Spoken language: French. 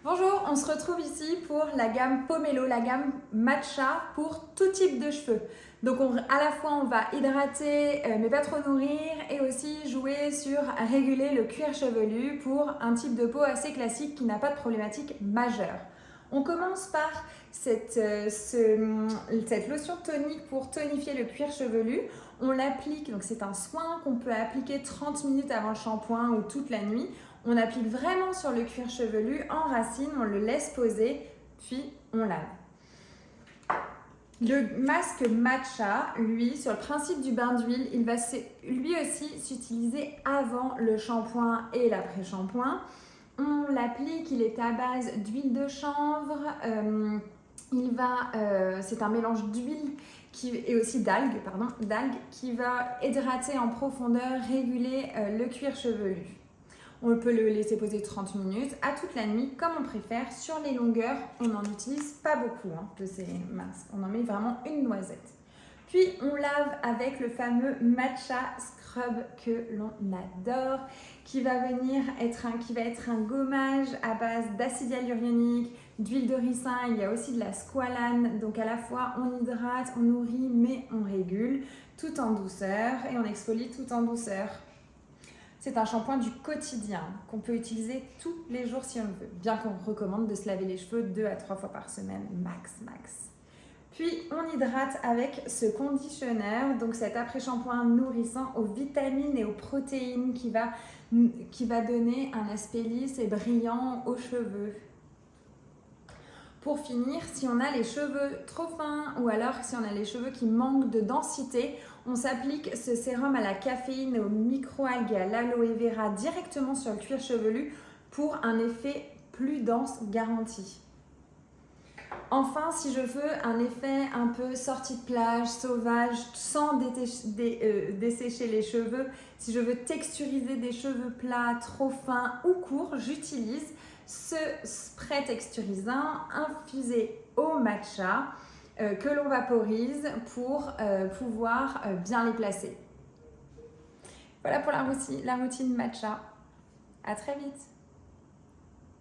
Bonjour, on se retrouve ici pour la gamme Pomelo, la gamme matcha pour tout type de cheveux. Donc à la fois on va hydrater mais pas trop nourrir et aussi jouer sur réguler le cuir chevelu pour un type de peau assez classique qui n'a pas de problématique majeure. On commence par cette lotion tonique pour tonifier le cuir chevelu. On l'applique, donc c'est un soin qu'on peut appliquer 30 minutes avant le shampoing ou toute la nuit. On applique vraiment sur le cuir chevelu, en racine, on le laisse poser, puis on lave. Le masque matcha, lui, sur le principe du bain d'huile, il va lui aussi s'utiliser avant le shampoing et l'après-shampoing. On l'applique, il est à base d'huile de chanvre, c'est un mélange d'huile et aussi d'algues qui va hydrater en profondeur, réguler le cuir chevelu. On peut le laisser poser 30 minutes à toute la nuit, comme on préfère. Sur les longueurs, on n'en utilise pas beaucoup de ces masques. On en met vraiment une noisette. Puis, on lave avec le fameux Matcha Scrub que l'on adore, qui va être un gommage à base d'acide hyaluronique, d'huile de ricin. Il y a aussi de la squalane. Donc, à la fois, on hydrate, on nourrit, mais on régule tout en douceur et on exfolie tout en douceur. C'est un shampoing du quotidien qu'on peut utiliser tous les jours si on le veut, bien qu'on recommande de se laver les cheveux 2 à 3 fois par semaine, max. Puis on hydrate avec ce conditionneur, donc cet après-shampoing nourrissant aux vitamines et aux protéines qui va donner un aspect lisse et brillant aux cheveux. Pour finir, si on a les cheveux trop fins ou alors si on a les cheveux qui manquent de densité, on s'applique ce sérum à la caféine, aux microalgues et à l'aloe vera directement sur le cuir chevelu pour un effet plus dense garanti. Enfin, si je veux un effet un peu sortie de plage, sauvage, sans dessécher les cheveux, si je veux texturiser des cheveux plats, trop fins ou courts, j'utilise ce spray texturisant infusé au matcha que l'on vaporise pour pouvoir bien les placer. Voilà pour la routine matcha. À très vite.